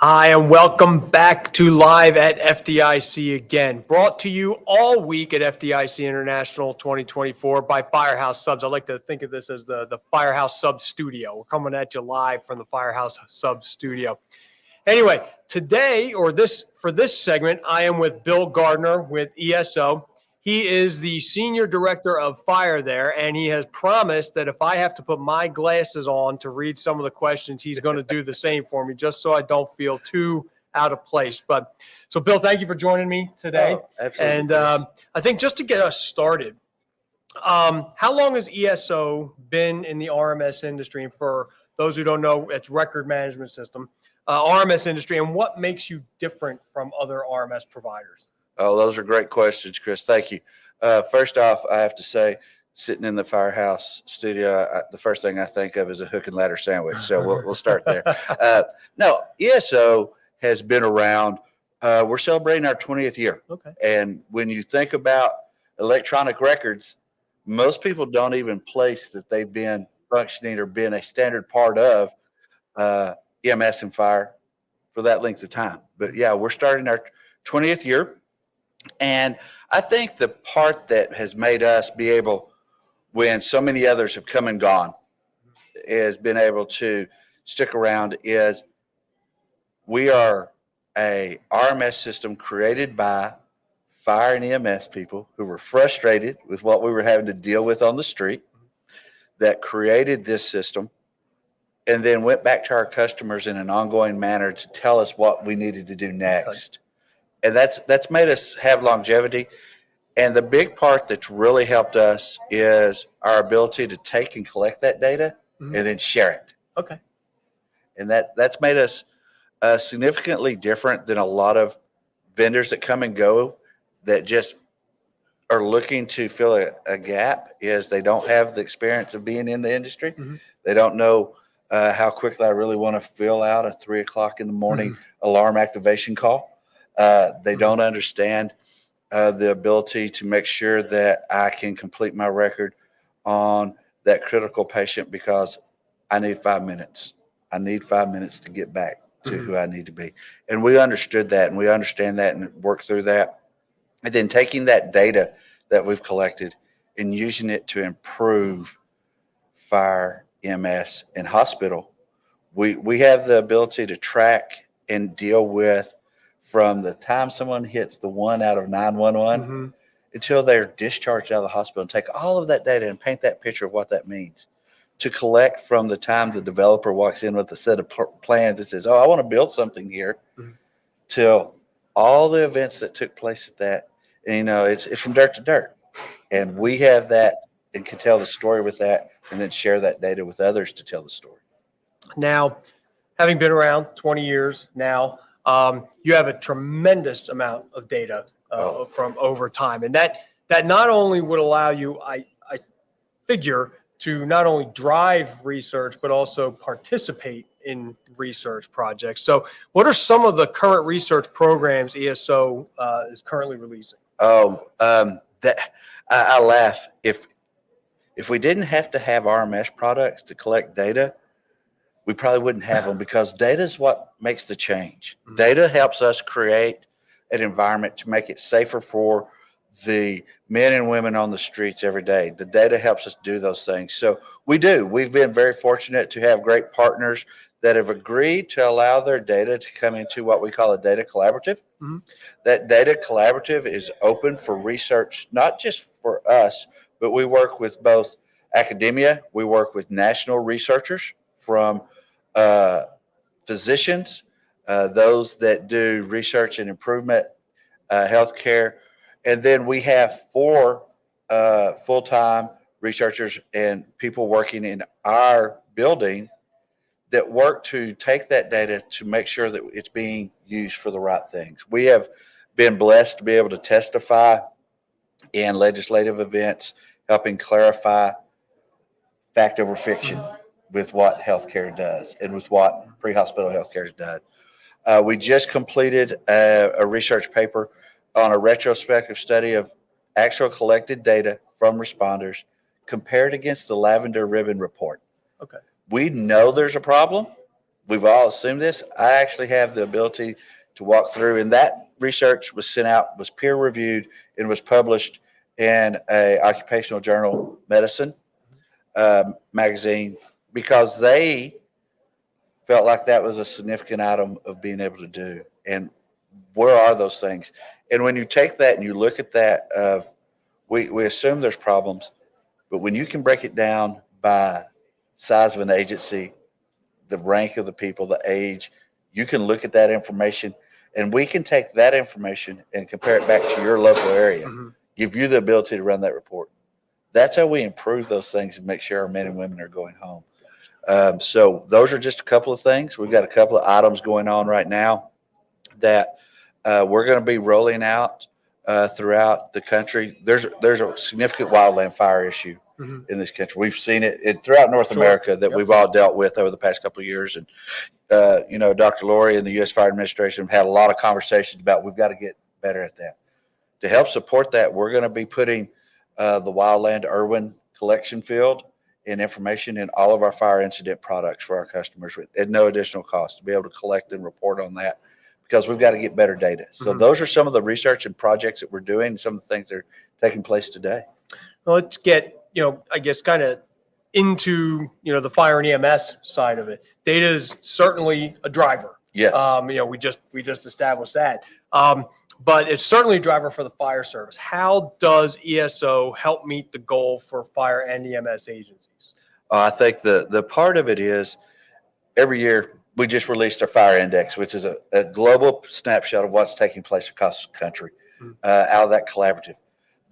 Hi, and welcome back to Live at FDIC again. Brought to you all week at FDIC International 2024 by Firehouse Subs. I like to think of this as the Firehouse Sub Studio. We're coming at you live from the Firehouse Sub Studio. Anyway, today, for this segment, I am with Bill Gardner with ESO. He is the Senior Director of Fire there, and he has promised that if I have to put my glasses on to read some of the questions, he's going to do the same for me, just so I don't feel too out of place. So Bill, thank you for joining me today. Oh, absolutely. And I think just to get us started, how long has ESO been in the RMS industry? And for those who don't know, it's record management system, RMS industry, and what makes you different from other RMS providers? Oh, those are great questions, Chris. Thank you. First off, I have to say, sitting in the Firehouse studio, the first thing I think of is a hook and ladder sandwich. So we'll start there. No, ESO has been around. We're celebrating our 20th year. Okay. And when you think about electronic records, most people don't even place that they've been functioning or been a standard part of EMS and fire for that length of time. But yeah, we're starting our 20th year. And I think the part that has made us be able, when so many others have come and gone, is been able to stick around is we are a RMS system created by fire and EMS people who were frustrated with what we were having to deal with on the street, that created this system and then went back to our customers in an ongoing manner to tell us what we needed to do next. And that's made us have longevity. And the big part that's really helped us is our ability to take and collect that data and then share it. Okay. And that's made us significantly different than a lot of vendors that come and go that just are looking to fill a gap, is they don't have the experience of being in the industry. They don't know how quickly I really want to fill out a 3 o'clock in the morning alarm activation call. They don't understand the ability to make sure that I can complete my record on that critical patient because I need 5 minutes. I need 5 minutes to get back to who I need to be. And we understood that, and we understand that, and work through that. And then taking that data that we've collected and using it to improve fire, EMS, and hospital. We have the ability to track and deal with from the time someone hits the 1 out of 911 until they're discharged out of the hospital, and take all of that data and paint that picture of what that means. To collect from the time the developer walks in with a set of plans and says, oh, I want to build something here, till all the events that took place at that. And, it's from dirt to dirt. And we have that and can tell the story with that, and then share that data with others to tell the story. Now, having been around 20 years now, you have a tremendous amount of data from over time. And that not only would allow you, I figure, to not only drive research, but also participate in research projects. So what are some of the current research programs ESO is currently releasing? I laugh. If we didn't have to have RMS products to collect data, we probably wouldn't have them, because data is what makes the change. Data helps us create an environment to make it safer for the men and women on the streets every day. The data helps us do those things. So we've been very fortunate to have great partners that have agreed to allow their data to come into what we call a data collaborative. That data collaborative is open for research, not just for us, but we work with both academia. We work with national researchers from physicians, those that do research and improvement, healthcare. And then we have 4 full-time researchers and people working in our building that work to take that data to make sure that it's being used for the right things. We have been blessed to be able to testify in legislative events, helping clarify fact over fiction with what healthcare does and with what pre-hospital healthcare has done. We just completed a research paper on a retrospective study of actual collected data from responders compared against the Lavender Ribbon Report. Okay. We know there's a problem. we've all assumed this. I actually have the ability to walk through, and that research was sent out, was peer reviewed, and was published in a occupational journal, medicine magazine, because they felt like that was a significant item of being able to do. And where are those things? And when you take that and you look at that, we assume there's problems, but when you can break it down by size of an agency, the rank of the people, the age, you can look at that information, and we can take that information and compare it back to your local area, give you the ability to run that report. That's how we improve those things and make sure our men and women are going home. So those are just a couple of things. We've got a couple of items going on right now that we're going to be rolling out throughout the country. There's a significant wildland fire issue in this country. We've seen it throughout North America that we've all dealt with over the past couple of years. And, Dr. Lori and the U.S. Fire Administration have had a lot of conversations about we've got to get better at that. To help support that, we're going to be putting the Wildland Irwin collection field and information in all of our fire incident products for our customers at no additional cost to be able to collect and report on that, because we've got to get better data. So those are some of the research and projects that we're doing, and some of the things that are taking place today. Well, let's get, I guess kind of into, the fire and EMS side of it. Data is certainly a driver. Yes. We just established that. But it's certainly a driver for the fire service. How does ESO help meet the goal for fire and EMS agencies? I think the part of it is every year we just released our fire index, which is a global snapshot of what's taking place across the country out of that collaborative.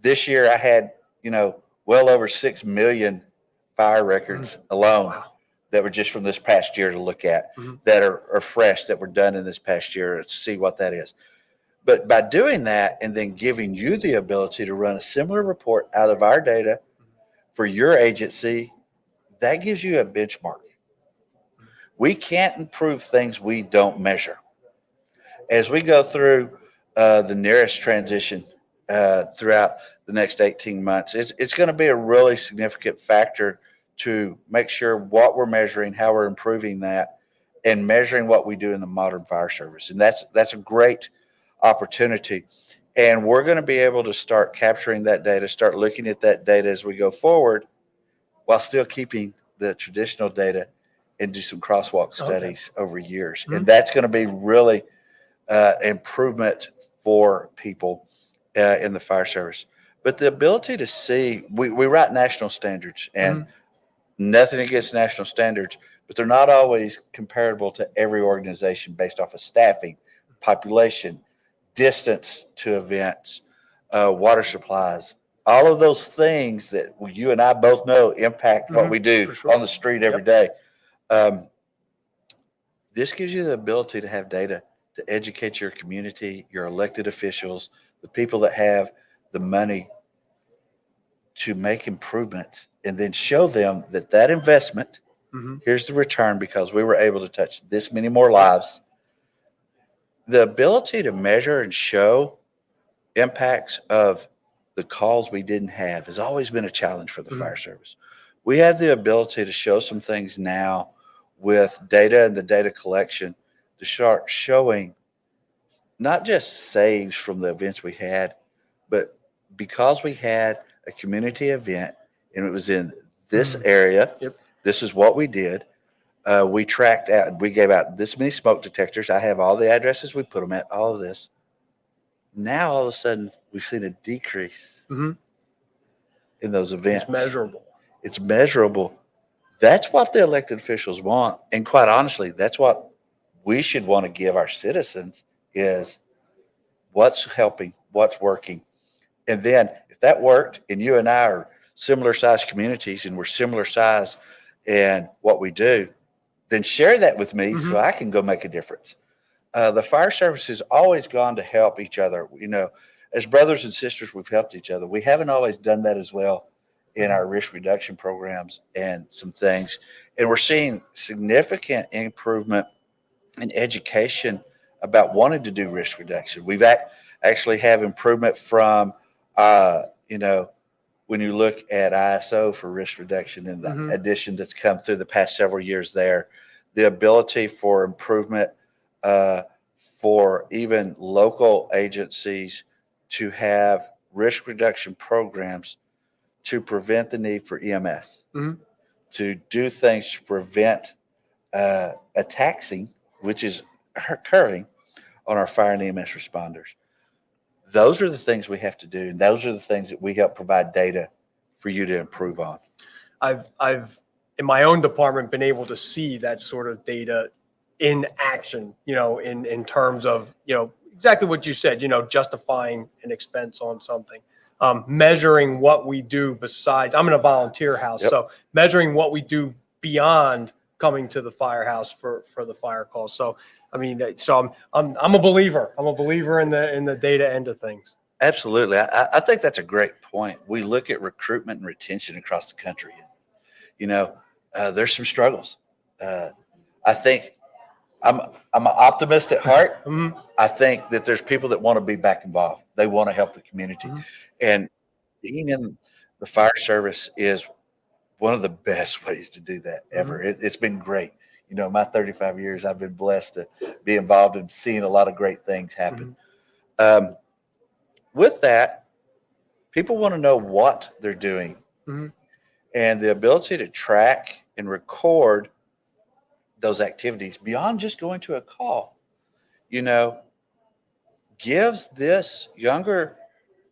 This year I had, well over 6 million fire records alone that were just from this past year to look at, that are fresh, that were done in this past year, to see what that is. But by doing that and then giving you the ability to run a similar report out of our data for your agency, that gives you a benchmark. We can't improve things we don't measure. As we go through the nearest transition throughout the next 18 months, it's going to be a really significant factor to make sure what we're measuring, how we're improving that, and measuring what we do in the modern fire service. And that's a great opportunity. And we're going to be able to start capturing that data, start looking at that data as we go forward, while still keeping the traditional data, and do some crosswalk studies over years. And that's going to be really improvement for people in the fire service. But the ability to see, we write national standards, and nothing against national standards, but they're not always comparable to every organization based off of staffing, population, distance to events, water supplies, all of those things that you and I both know impact what we do on the street every day. This gives you the ability to have data to educate your community, your elected officials, the people that have the money to make improvements, and then show them that investment, here's the return, because we were able to touch this many more lives. The ability to measure and show impacts of the calls we didn't have has always been a challenge for the fire service. We have the ability to show some things now with data and the data collection to start showing not just saves from the events we had, but because we had a community event and it was in this area, this is what we did. We tracked out, we gave out this many smoke detectors. I have all the addresses we put them at, all of this. Now, all of a sudden, we've seen a decrease in those events. It's measurable. That's what the elected officials want. And quite honestly, that's what we should want to give our citizens, is what's helping, what's working. And then if that worked and you and I are similar size communities and we're similar size in what we do, then share that with me so I can go make a difference. The fire service has always gone to help each other. As brothers and sisters, we've helped each other. We haven't always done that as well in our risk reduction programs and some things. And we're seeing significant improvement in education about wanting to do risk reduction. We've actually have improvement from, when you look at ESO for risk reduction and the addition that's come through the past several years there, the ability for improvement for even local agencies to have risk reduction programs to prevent the need for EMS, to do things to prevent a taxing, which is occurring on our fire and EMS responders. Those are the things we have to do, and those are the things that we help provide data for you to improve on. I've in my own department been able to see that sort of data in action, in terms of, exactly what you said, justifying an expense on something, measuring what we do besides. I'm in a volunteer house, so measuring what we do beyond coming to the firehouse for the fire calls. So, I mean, so I'm a believer. I'm a believer in the data end of things. Absolutely. I think that's a great point. We look at recruitment and retention across the country. There's some struggles. I think I'm an optimist at heart. I think that there's people that want to be back involved. They want to help the community. And being in the fire service is one of the best ways to do that ever. It's been great. My 35 years, I've been blessed to be involved in seeing a lot of great things happen. With that, people want to know what they're doing. And the ability to track and record those activities beyond just going to a call, gives this younger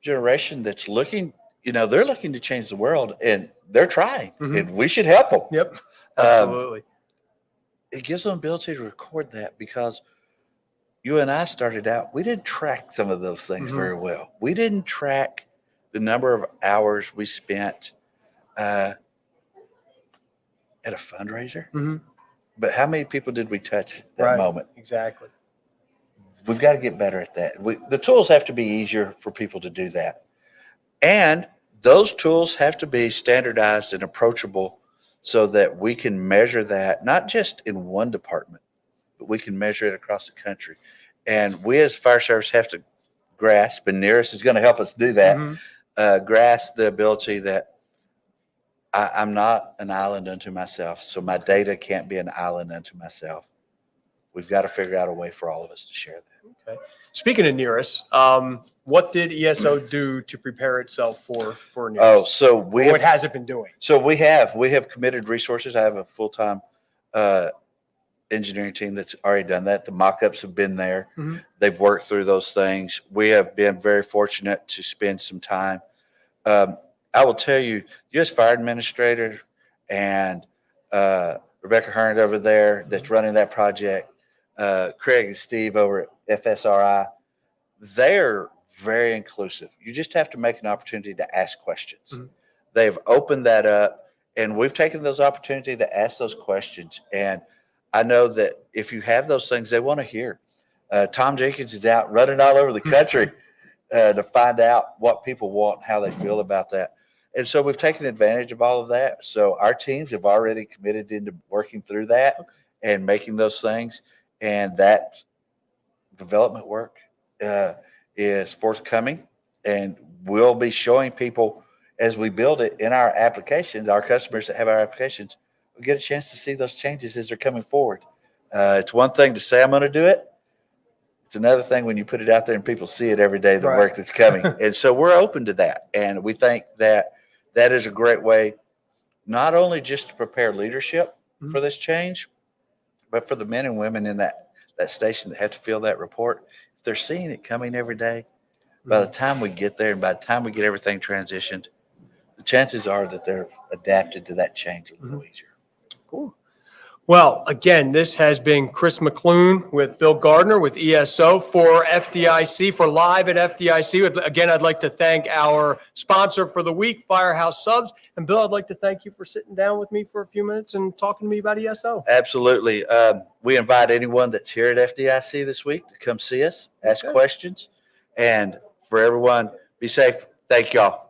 generation that's looking, they're looking to change the world, and they're trying, and we should help them. Yep, absolutely. It gives them the ability to record that, because you and I started out, we didn't track some of those things very well. We didn't track the number of hours we spent at a fundraiser. But how many people did we touch at that moment? Exactly. We've got to get better at that. The tools have to be easier for people to do that. And those tools have to be standardized and approachable so that we can measure that, not just in one department, but we can measure it across the country. And we as fire service have to grasp, and Nearest is going to help us do that, grasp the ability that I'm not an island unto myself, so my data can't be an island unto myself. We've got to figure out a way for all of us to share that. Okay. Speaking of Nearest, what did ESO do to prepare itself for Nearest? So what has it been doing? So we have committed resources. I have a full-time engineering team that's already done that. The mock-ups have been there. They've worked through those things. We have been very fortunate to spend some time. I will tell you, U.S. Fire Administrator and Rebecca Hearn over there that's running that project, Craig and Steve over at FSRI, they're very inclusive. You just have to make an opportunity to ask questions. They've opened that up, and we've taken those opportunities to ask those questions. And I know that if you have those things, they want to hear. Tom Jenkins is out running all over the country to find out what people want, how they feel about that. And so we've taken advantage of all of that. So our teams have already committed into working through that and making those things. And that development work is forthcoming. And we'll be showing people as we build it in our applications, our customers that have our applications, will get a chance to see those changes as they're coming forward. It's one thing to say I'm going to do it. It's another thing when you put it out there and people see it every day, the work that's coming. And so we're open to that. And we think that that is a great way, not only just to prepare leadership for this change, but for the men and women in that station that have to fill that report. If they're seeing it coming every day, by the time we get there and by the time we get everything transitioned, the chances are that they're adapted to that change a little easier. Cool. Well, again, this has been Chris McClune with Bill Gardner with ESO for FDIC, for Live at FDIC. Again, I'd like to thank our sponsor for the week, Firehouse Subs. And Bill, I'd like to thank you for sitting down with me for a few minutes and talking to me about ESO. Absolutely. We invite anyone that's here at FDIC this week to come see us, ask questions. And for everyone, be safe. Thank y'all.